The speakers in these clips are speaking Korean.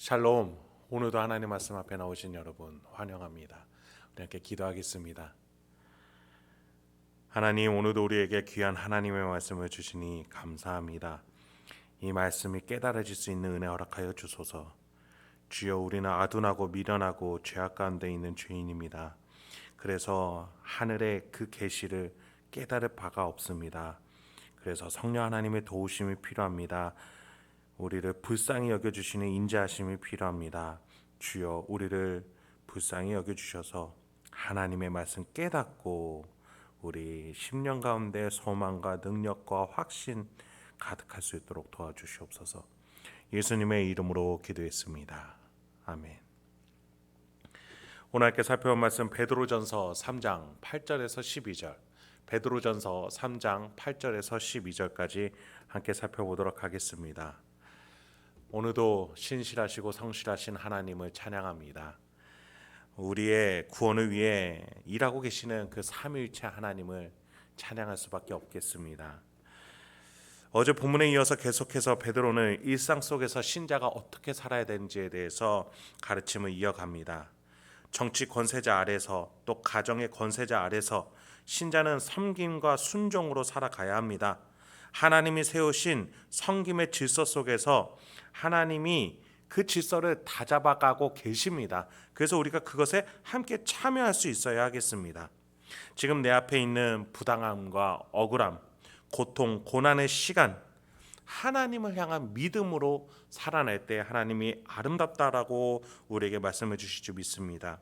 샬롬. 오늘도 하나님 말씀 앞에 나오신 여러분 환영합니다. 우리 함께 기도하겠습니다. 하나님, 오늘도 우리에게 귀한 하나님의 말씀을 주시니 감사합니다. 이 말씀이 깨달아질 수 있는 은혜 허락하여 주소서. 주여, 우리는 아둔하고 미련하고 죄악 가운데 있는 죄인입니다. 그래서 하늘의 그 계시를 깨달을 바가 없습니다. 그래서 성령 하나님의 도우심이 필요합니다. 우리를 불쌍히 여겨주시는 인자하심이 필요합니다. 주여, 우리를 불쌍히 여겨주셔서 하나님의 말씀 깨닫고 우리 심령 가운데 소망과 능력과 확신 가득할 수 있도록 도와주시옵소서. 예수님의 이름으로 기도했습니다. 아멘. 오늘 함께 살펴볼 말씀 베드로전서 3장 8절에서 12절, 베드로전서 3장 8절에서 12절까지 함께 살펴보도록 하겠습니다. 오늘도 신실하시고 성실하신 하나님을 찬양합니다. 우리의 구원을 위해 일하고 계시는 그 삼위일체 하나님을 찬양할 수밖에 없겠습니다. 어제 본문에 이어서 계속해서 베드로는 일상 속에서 신자가 어떻게 살아야 되는지에 대해서 가르침을 이어갑니다. 정치 권세자 아래서, 또 가정의 권세자 아래서 신자는 섬김과 순종으로 살아가야 합니다. 하나님이 세우신 섬김의 질서 속에서 하나님이 그 질서를 다잡아가고 계십니다. 그래서 우리가 그것에 함께 참여할 수 있어야 하겠습니다. 지금 내 앞에 있는 부당함과 억울함, 고통, 고난의 시간, 하나님을 향한 믿음으로 살아낼 때 하나님이 아름답다라고 우리에게 말씀해 주실 줄 믿습니다.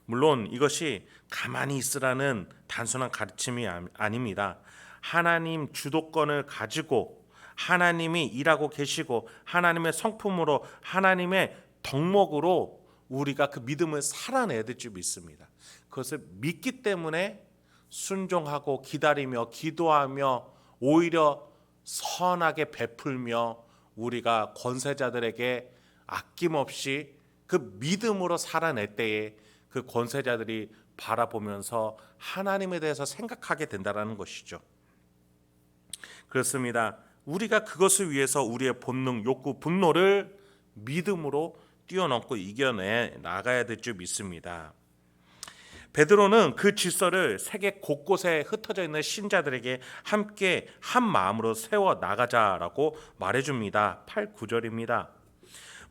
물론 이것이 가만히 있으라는 단순한 가르침이 아닙니다. 하나님 주도권을 가지고 하나님이 일하고 계시고 하나님의 성품으로, 하나님의 덕목으로 우리가 그 믿음을 살아내야 될 줄 믿습니다. 그것을 믿기 때문에 순종하고 기다리며 기도하며 오히려 선하게 베풀며 우리가 권세자들에게 아낌없이 그 믿음으로 살아낼 때에 그 권세자들이 바라보면서 하나님에 대해서 생각하게 된다는 것이죠. 그렇습니다. 우리가 그것을 위해서 우리의 본능, 욕구, 분노를 믿음으로 뛰어넘고 이겨내 나가야 될 줄 믿습니다. 베드로는 그 질서를 세계 곳곳에 흩어져 있는 신자들에게 함께 한 마음으로 세워 나가자라고 말해줍니다. 8, 9절입니다.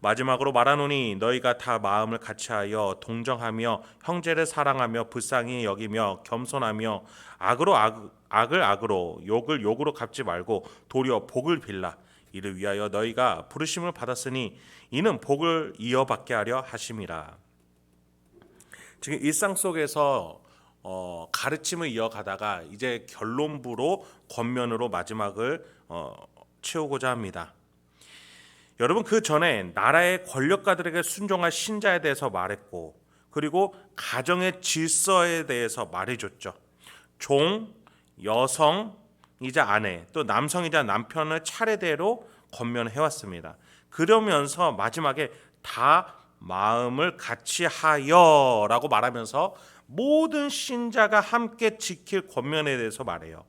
마지막으로 말하노니 너희가 다 마음을 같이하여 동정하며 형제를 사랑하며 불쌍히 여기며 겸손하며 악을 악으로 욕을 욕으로 갚지 말고 도리어 복을 빌라. 이를 위하여 너희가 부르심을 받았으니 이는 복을 이어받게 하려 하심이라. 지금 일상 속에서 가르침을 이어가다가 이제 결론부로 권면으로 마지막을 채우고자 합니다. 여러분, 그 전에 나라의 권력가들에게 순종할 신자에 대해서 말했고, 그리고 가정의 질서에 대해서 말해줬죠. 종, 여성이자 아내, 또 남성이자 남편을 차례대로 권면해왔습니다. 그러면서 마지막에 다 마음을 같이 하여라고 말하면서 모든 신자가 함께 지킬 권면에 대해서 말해요.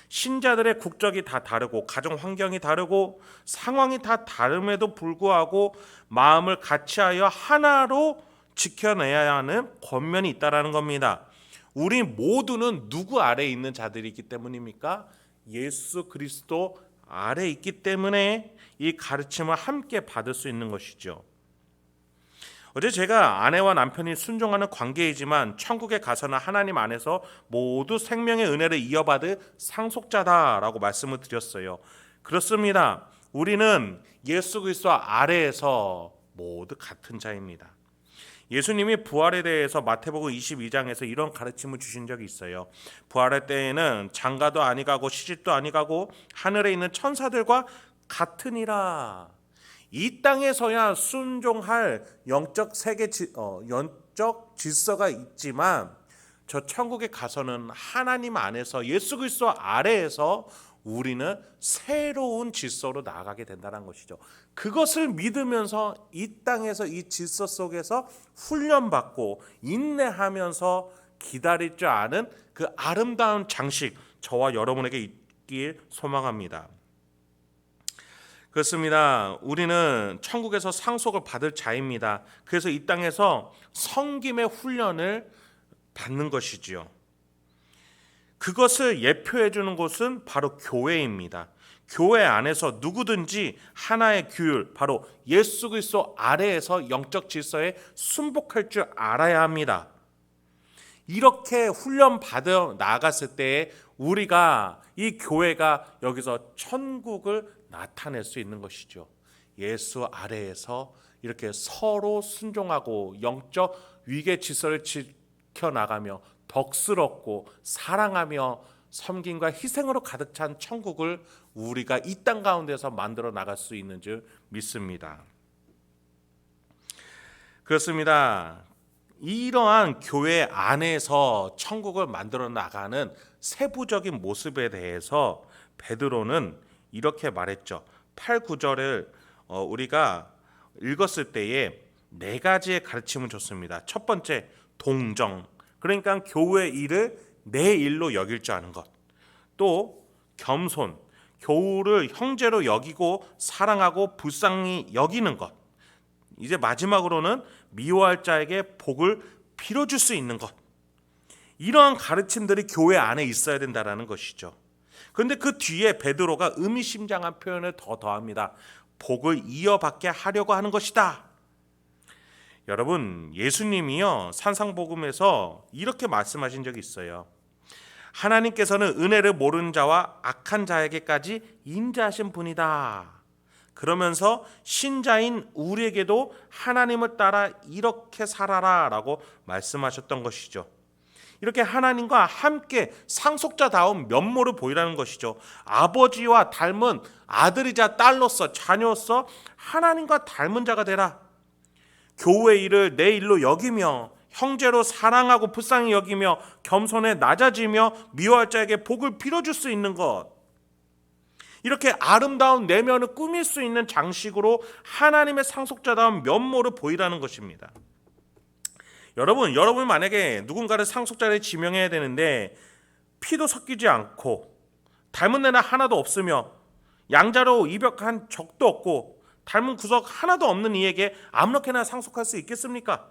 신자들의 국적이 다 다르고 가정 환경이 다르고 상황이 다 다름에도 불구하고 마음을 같이하여 하나로 지켜내야 하는 권면이 있다라는 겁니다. 우리 모두는 누구 아래에 있는 자들이기 때문입니까? 예수 그리스도 아래에 있기 때문에 이 가르침을 함께 받을 수 있는 것이죠. 어제 제가 아내와 남편이 순종하는 관계이지만 천국에 가서는 하나님 안에서 모두 생명의 은혜를 이어받을 상속자다라고 말씀을 드렸어요. 그렇습니다. 우리는 예수 그리스도 아래에서 모두 같은 자입니다. 예수님이 부활에 대해서 마태복음 22장에서 이런 가르침을 주신 적이 있어요. 부활할 때에는 장가도 아니가고 시집도 아니가고 하늘에 있는 천사들과 같으니라. 이 땅에서야 순종할 영적 질서가 있지만 저 천국에 가서는 하나님 안에서 예수 그리스도 아래에서 우리는 새로운 질서로 나아가게 된다는 것이죠. 그것을 믿으면서 이 땅에서 이 질서 속에서 훈련받고 인내하면서 기다릴 줄 아는 그 아름다운 장식, 저와 여러분에게 있길 소망합니다. 그렇습니다. 우리는 천국에서 상속을 받을 자입니다. 그래서 이 땅에서 섬김의 훈련을 받는 것이지요. 그것을 예표해 주는 곳은 바로 교회입니다. 교회 안에서 누구든지 하나의 규율, 바로 예수 그리스도 아래에서 영적 질서에 순복할 줄 알아야 합니다. 이렇게 훈련 받아 나갔을 때에 우리가 이 교회가 여기서 천국을 나타낼 수 있는 것이죠. 예수 아래에서 이렇게 서로 순종하고 영적 위계 질서를 지켜나가며 덕스럽고 사랑하며 섬김과 희생으로 가득 찬 천국을 우리가 이 땅 가운데서 만들어 나갈 수 있는 줄 믿습니다. 그렇습니다. 이러한 교회 안에서 천국을 만들어 나가는 세부적인 모습에 대해서 베드로는 이렇게 말했죠. 8, 9절을 우리가 읽었을 때에 네 가지의 가르침을 줬습니다. 첫 번째, 동정. 그러니까 교회 일을 내 일로 여길 줄 아는 것. 또 겸손. 교우를 형제로 여기고 사랑하고 불쌍히 여기는 것. 이제 마지막으로는 미워할 자에게 복을 빌어줄 수 있는 것. 이러한 가르침들이 교회 안에 있어야 된다는 것이죠. 그런데 그 뒤에 베드로가 의미심장한 표현을 더합니다. 복을 이어받게 하려고 하는 것이다. 여러분, 예수님이요 산상복음에서 이렇게 말씀하신 적이 있어요. 하나님께서는 은혜를 모르는 자와 악한 자에게까지 인자하신 분이다. 그러면서 신자인 우리에게도 하나님을 따라 이렇게 살아라 라고 말씀하셨던 것이죠. 이렇게 하나님과 함께 상속자다운 면모를 보이라는 것이죠. 아버지와 닮은 아들이자 딸로서 자녀로서 하나님과 닮은 자가 되라. 교회 일을 내 일로 여기며 형제로 사랑하고 불쌍히 여기며 겸손에 낮아지며 미워할 자에게 복을 빌어줄 수 있는 것. 이렇게 아름다운 내면을 꾸밀 수 있는 장식으로 하나님의 상속자다운 면모를 보이라는 것입니다. 여러분 만약에 누군가를 상속자를 지명해야 되는데 피도 섞이지 않고 닮은 애는 하나도 없으며 양자로 입역한 적도 없고 닮은 구석 하나도 없는 이에게 아무렇게나 상속할 수 있겠습니까?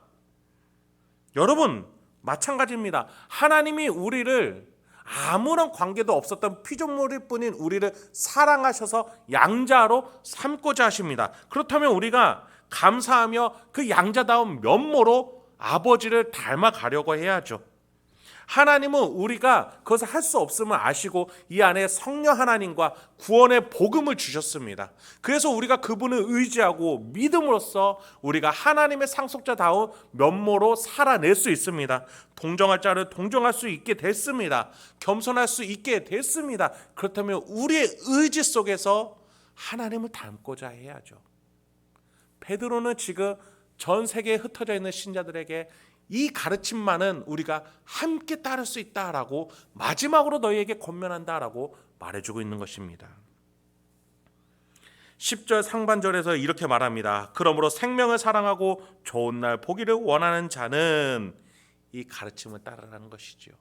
여러분 마찬가지입니다. 하나님이 우리를 아무런 관계도 없었던 피조물일 뿐인 우리를 사랑하셔서 양자로 삼고자 하십니다. 그렇다면 우리가 감사하며 그 양자다운 면모로 아버지를 닮아가려고 해야죠. 하나님은 우리가 그것을 할 수 없음을 아시고 이 안에 성령 하나님과 구원의 복음을 주셨습니다. 그래서 우리가 그분을 의지하고 믿음으로써 우리가 하나님의 상속자다운 면모로 살아낼 수 있습니다. 동정할 자를 동정할 수 있게 됐습니다. 겸손할 수 있게 됐습니다. 그렇다면 우리의 의지 속에서 하나님을 닮고자 해야죠. 베드로는 지금 전 세계에 흩어져 있는 신자들에게 이 가르침만은 우리가 함께 따를 수 있다라고 마지막으로 너희에게 권면한다라고 말해주고 있는 것입니다. 10절 상반절에서 이렇게 말합니다. 그러므로 생명을 사랑하고 좋은 날 보기를 원하는 자는 이 가르침을 따르라는 것이죠.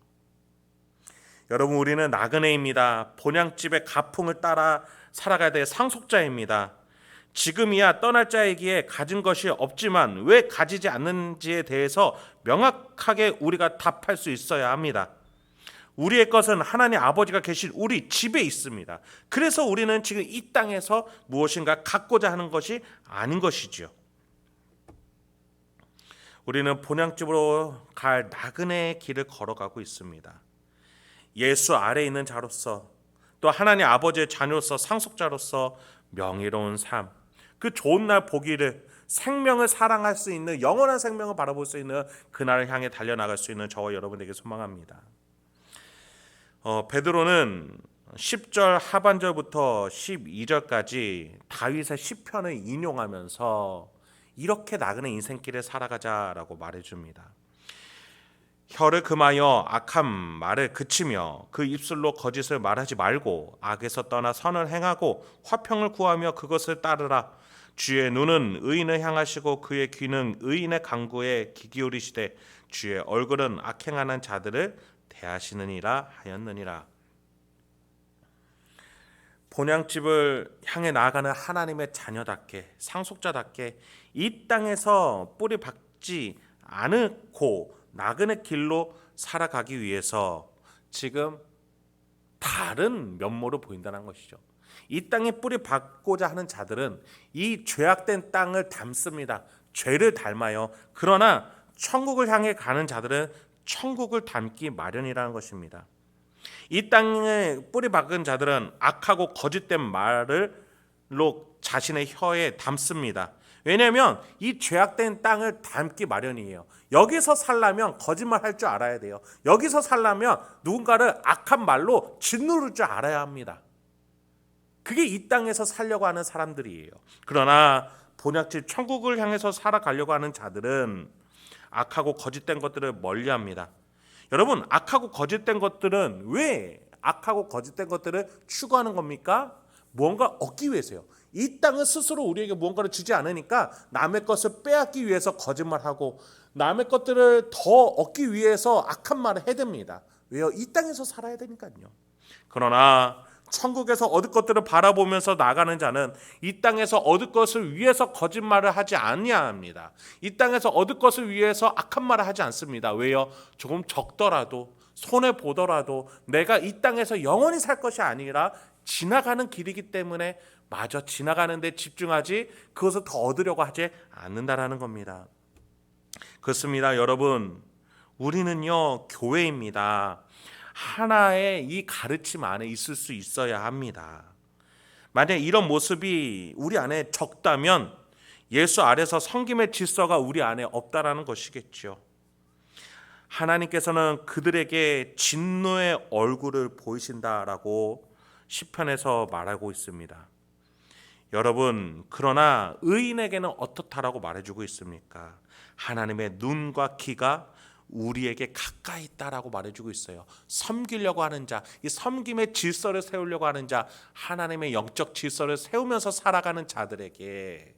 여러분 우리는 나그네입니다. 본향집의 가풍을 따라 살아가야 될 상속자입니다. 지금이야 떠날 자이기에 가진 것이 없지만 왜 가지지 않는지에 대해서 명확하게 우리가 답할 수 있어야 합니다. 우리의 것은 하나님 아버지가 계신 우리 집에 있습니다. 그래서 우리는 지금 이 땅에서 무엇인가 갖고자 하는 것이 아닌 것이지요. 우리는 본향집으로 갈 나그네의 길을 걸어가고 있습니다. 예수 아래에 있는 자로서 또 하나님 아버지의 자녀로서 상속자로서 명예로운 삶, 그 좋은 날 보기를 생명을 사랑할 수 있는 영원한 생명을 바라볼 수 있는 그날을 향해 달려나갈 수 있는 저와 여러분에게 소망합니다. 베드로는 10절 하반절부터 12절까지 다윗의 시편을 인용하면서 이렇게 나그네 인생길을 살아가자라고 말해줍니다. 혀를 금하여 악한 말을 그치며 그 입술로 거짓을 말하지 말고 악에서 떠나 선을 행하고 화평을 구하며 그것을 따르라. 주의 눈은 의인을 향하시고 그의 귀는 의인의 간구에 귀 기울이시되 주의 얼굴은 악행하는 자들을 대하시느니라 하였느니라. 본향집을 향해 나아가는 하나님의 자녀답게, 상속자답게 이 땅에서 뿌리 박지 않고 나그네 길로 살아가기 위해서 지금 다른 면모로 보인다는 것이죠. 이 땅에 뿌리 박고자 하는 자들은 이 죄악된 땅을 닮습니다. 죄를 닮아요. 그러나 천국을 향해 가는 자들은 천국을 닮기 마련이라는 것입니다. 이 땅에 뿌리 박은 자들은 악하고 거짓된 말로 자신의 혀에 담습니다. 왜냐하면 이 죄악된 땅을 닮기 마련이에요. 여기서 살려면 거짓말 할 줄 알아야 돼요. 여기서 살려면 누군가를 악한 말로 짓누를 줄 알아야 합니다. 그게 이 땅에서 살려고 하는 사람들이에요. 그러나 본향집 천국을 향해서 살아가려고 하는 자들은 악하고 거짓된 것들을 멀리합니다. 여러분, 악하고 거짓된 것들은 왜 악하고 거짓된 것들을 추구하는 겁니까? 무언가 얻기 위해서요. 이 땅은 스스로 우리에게 무언가를 주지 않으니까 남의 것을 빼앗기 위해서 거짓말하고 남의 것들을 더 얻기 위해서 악한 말을 해댑니다. 왜요? 이 땅에서 살아야 되니까요. 그러나 천국에서 얻을 것들을 바라보면서 나가는 자는 이 땅에서 얻을 것을 위해서 거짓말을 하지 아니합니다. 이 땅에서 얻을 것을 위해서 악한 말을 하지 않습니다. 왜요? 조금 적더라도 손해 보더라도 내가 이 땅에서 영원히 살 것이 아니라 지나가는 길이기 때문에 마저 지나가는 데 집중하지 그것을 더 얻으려고 하지 않는다라는 겁니다. 그렇습니다. 여러분, 우리는요 교회입니다. 하나의 이 가르침 안에 있을 수 있어야 합니다. 만약 이런 모습이 우리 안에 적다면 예수 아래서 섬김의 질서가 우리 안에 없다라는 것이겠죠. 하나님께서는 그들에게 진노의 얼굴을 보이신다라고 시편에서 말하고 있습니다. 여러분, 그러나 의인에게는 어떻다라고 말해주고 있습니까? 하나님의 눈과 귀가 우리에게 가까이 있다라고 말해주고 있어요. 섬기려고 하는 자, 이 섬김의 질서를 세우려고 하는 자, 하나님의 영적 질서를 세우면서 살아가는 자들에게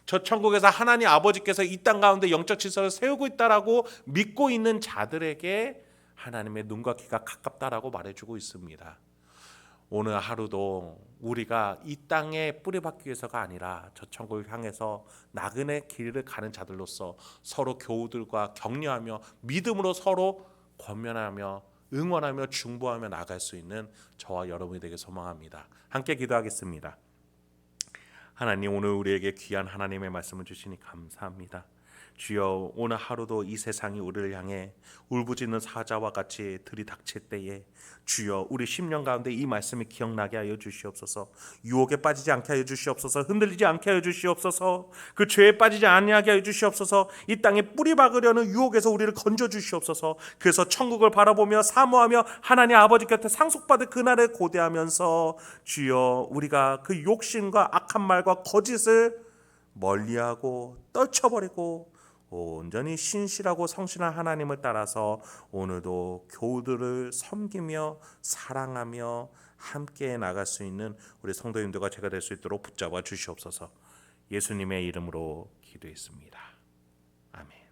저 천국에서 하나님 아버지께서 이 땅 가운데 영적 질서를 세우고 있다라고 믿고 있는 자들에게 하나님의 눈과 귀가 가깝다라고 말해주고 있습니다. 오늘 하루도 우리가 이 땅에 뿌리박기 위해서가 아니라 저 천국을 향해서 나그네 길을 가는 자들로서 서로 교우들과 격려하며 믿음으로 서로 권면하며 응원하며 중보하며 나아갈 수 있는 저와 여러분이 되길 소망합니다. 함께 기도하겠습니다. 하나님, 오늘 우리에게 귀한 하나님의 말씀을 주시니 감사합니다. 주여, 오늘 하루도 이 세상이 우리를 향해 울부짖는 사자와 같이 들이닥칠 때에 주여, 우리 심령 가운데 이 말씀이 기억나게 하여 주시옵소서. 유혹에 빠지지 않게 하여 주시옵소서. 흔들리지 않게 하여 주시옵소서. 그 죄에 빠지지 않게 하여 주시옵소서. 이 땅에 뿌리 박으려는 유혹에서 우리를 건져 주시옵소서. 그래서 천국을 바라보며 사모하며 하나님 아버지 곁에 상속받을 그날을 고대하면서 주여, 우리가 그 욕심과 악한 말과 거짓을 멀리하고 떨쳐버리고 온전히 신실하고 성실한 하나님을 따라서 오늘도 교우들을 섬기며 사랑하며 함께 나갈 수 있는 우리 성도님들과 제가 될 수 있도록 붙잡아 주시옵소서. 예수님의 이름으로 기도했습니다. 아멘.